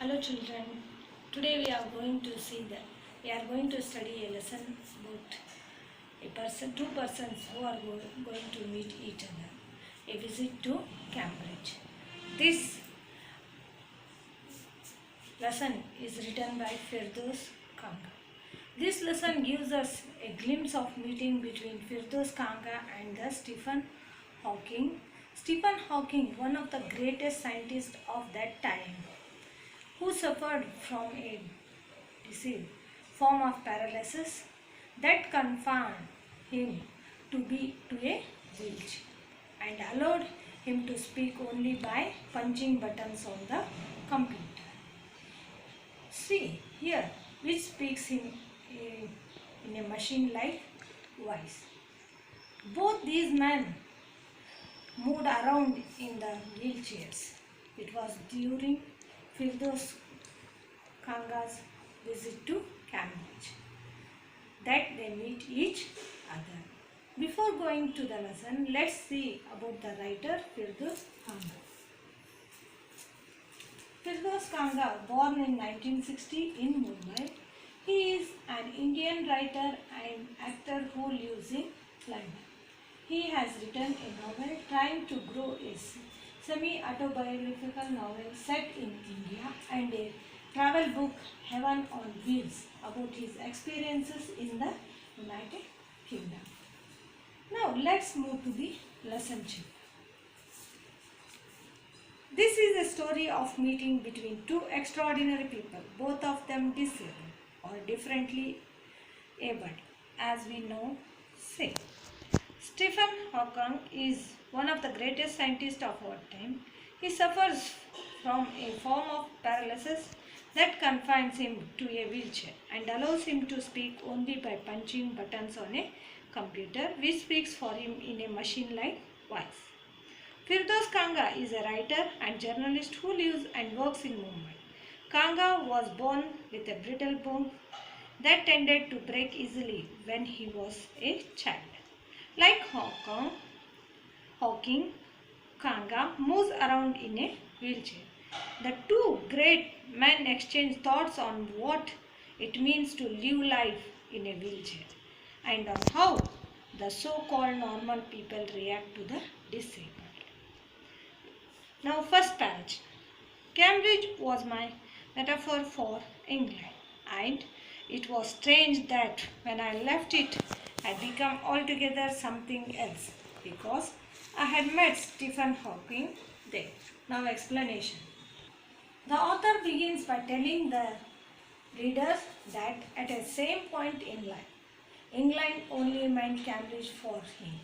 Hello children, today we are going to study a lesson about two persons who are going to meet each other. A visit to Cambridge. This lesson is written by Firdaus Kanga. This lesson gives us a glimpse of meeting between Firdaus Kanga and the Stephen Hawking. Stephen Hawking, one of the greatest scientists of that time, who suffered from a disease form of paralysis that confined him to a wheelchair and allowed him to speak only by punching buttons on the computer. See here, which speaks him in a machine-like voice. Both these men moved around in the wheelchairs. It was during Firdaus Kanga's visit to Cambridge that they meet each other. Before going to the lesson, let's see about the writer Firdaus Kanga. Firdaus Kanga, born in 1960 in Mumbai, he is an Indian writer and actor who lives in London. He has written a novel trying to grow a semi-autobiographical novel set in India and a travel book Heaven on Wheels about his experiences in the United Kingdom. Now let's move to the lesson chapter. This is a story of meeting between two extraordinary people, both of them disabled or differently abled, as we know say. Stephen Hawking is one of the greatest scientists of our time. He suffers from a form of paralysis that confines him to a wheelchair and allows him to speak only by punching buttons on a computer, which speaks for him in a machine-like voice. Firdaus Kanga is a writer and journalist who lives and works in Mumbai. Kanga was born with a brittle bone that tended to break easily when he was a child. Like Hawking, Kanga moves around in a wheelchair. The two great men exchange thoughts on what it means to live life in a wheelchair and on how the so-called normal people react to the disabled. Now, first page. Cambridge was my metaphor for England, and it was strange that when I left it, I became altogether something else because I had met Stephen Hawking there. Now, explanation. The author begins by telling the readers that at a same point in life, England only meant Cambridge for him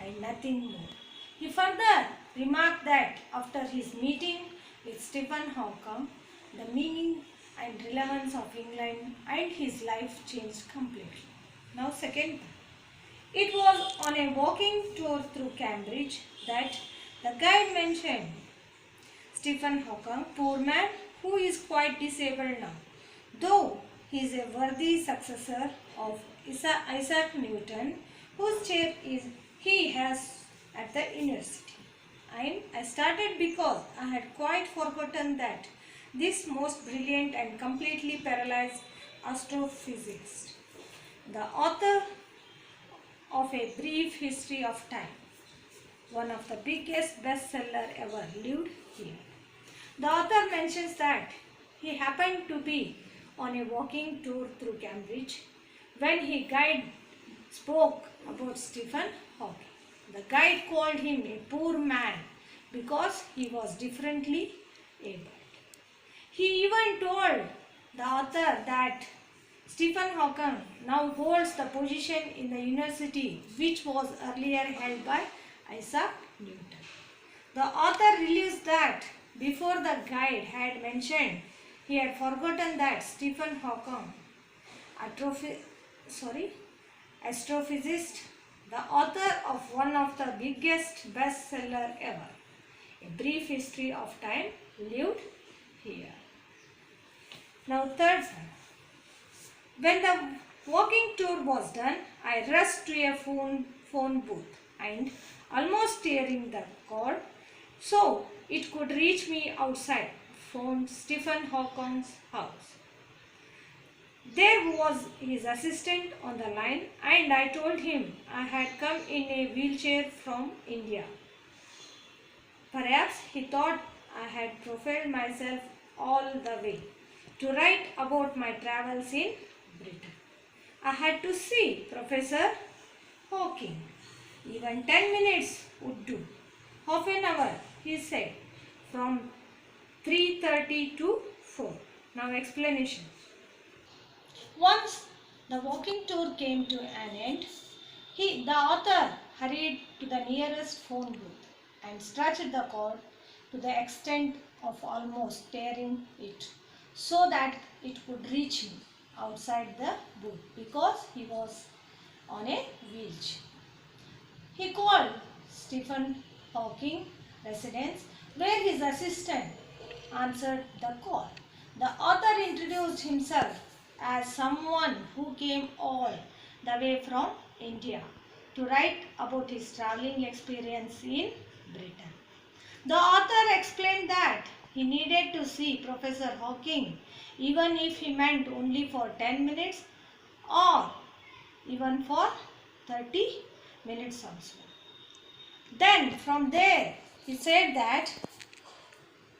and nothing more. He further remarked that after his meeting with Stephen Hawking, the meaning and relevance of England and his life changed completely. Now, second part. It was on a walking tour through Cambridge that the guide mentioned Stephen Hawking, poor man who is quite disabled now, though he is a worthy successor of Isaac Newton, whose chair he has at the university. I started because I had quite forgotten that this most brilliant and completely paralyzed astrophysicist, the author of A Brief History of Time, one of the biggest bestseller ever, lived here. The author mentions that he happened to be on a walking tour through Cambridge when his guide spoke about Stephen Hawking. The guide called him a poor man because he was differently able. He even told the author that Stephen Hawking now holds the position in the university which was earlier held by Isaac Newton. The author reveals that before the guide had mentioned, he had forgotten that Stephen Hawking, astrophysicist, the author of one of the biggest bestseller ever, A Brief History of Time, lived here. Now, third one. When the walking tour was done, I rushed to a phone booth and almost tearing the cord so it could reach me outside phoned Stephen Hawking's house. There was his assistant on the line, and I told him I had come in a wheelchair from India. Perhaps he thought I had profiled myself all the way to write about my travels in Britain. I had to see Professor Hawking. Even 10 minutes would do. Half an hour, he said, from 3:30 to 4. Now explanation. Once the walking tour came to an end, the author hurried to the nearest phone booth and stretched the cord to the extent of almost tearing it so that it could reach him outside the booth because he was on a wheelchair. He called Stephen Hawking residence where his assistant answered the call. The author introduced himself as someone who came all the way from India to write about his traveling experience in Britain. The author explained that he needed to see Professor Hawking even if he meant only for 10 minutes or even for 30 minutes also. Then from there he said that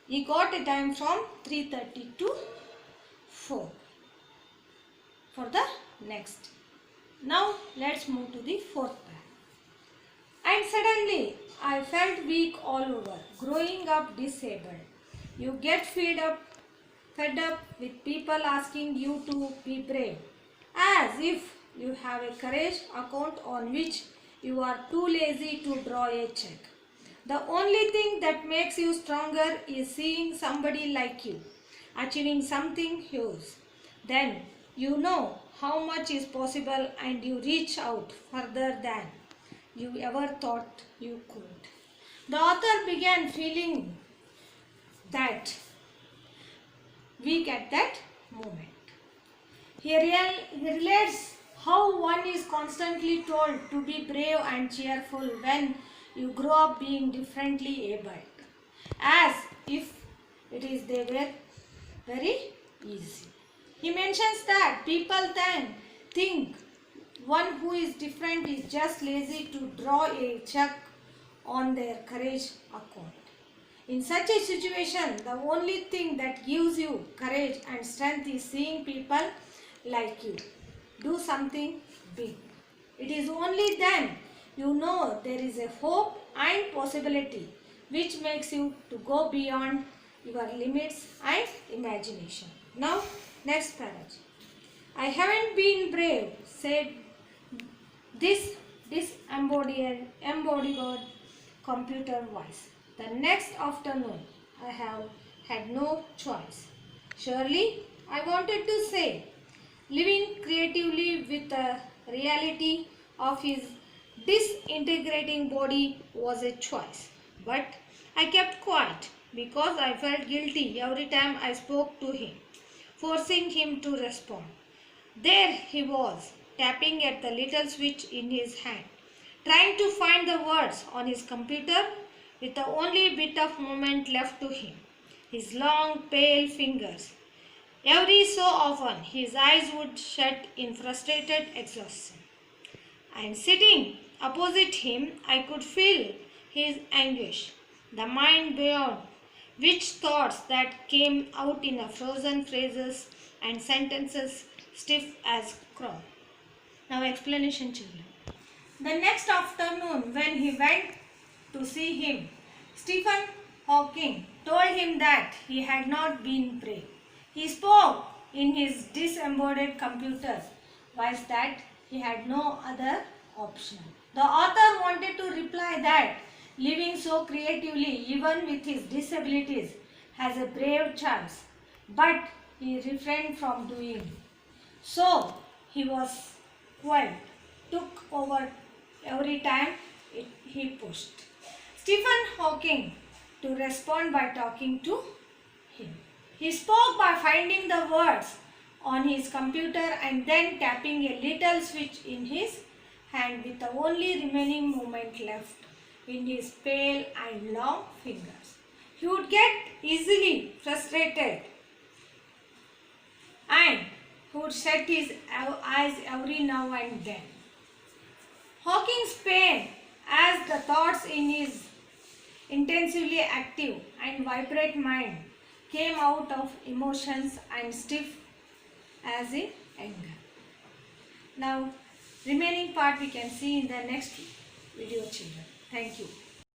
he got a time from 3:30 to 4 for the next. Now let's move to the fourth paragraph. And suddenly I felt weak all over, growing up disabled. You get fed up with people asking you to be brave, as if you have a courage account on which you are too lazy to draw a check. The only thing that makes you stronger is seeing somebody like you achieving something huge. Then you know how much is possible and you reach out further than you ever thought you could. The author began feeling that weak at that moment. He relates how one is constantly told to be brave and cheerful when you grow up being differently abled, as if it is they were very easy. He mentions that people then think one who is different is just lazy to draw a check on their courage account. In such a situation, the only thing that gives you courage and strength is seeing people like you do something big. It is only then you know there is a hope and possibility which makes you to go beyond your limits and imagination. Now, next paragraph. I haven't been brave, said this disembodied computer voice. The next afternoon, I have had no choice. Surely, I wanted to say, living creatively with the reality of his disintegrating body was a choice. But I kept quiet because I felt guilty every time I spoke to him, forcing him to respond. There he was, tapping at the little switch in his hand, trying to find the words on his computer with the only bit of movement left to him, his long pale fingers. Every so often his eyes would shut in frustrated exhaustion. And sitting opposite him, I could feel his anguish, the mind beyond which thoughts that came out in a frozen phrases and sentences stiff as crow. Now explanation, children. The next afternoon when he went to see him, Stephen Hawking told him that he had not been brave. He spoke in his disembodied computer voice that he had no other option. The author wanted to reply that living so creatively even with his disabilities has a brave chance, but he refrained from doing so. He was quiet, took over every time he pushed Stephen Hawking to respond by talking to him. He spoke by finding the words on his computer and then tapping a little switch in his hand with the only remaining movement left in his pale and long fingers. He would get easily frustrated and he would shut his eyes every now and then. Hawking's pain as the thoughts in his intensively active and vibrant mind came out of emotions and stiff as in anger. Now, remaining part we can see in the next video, children. Thank you.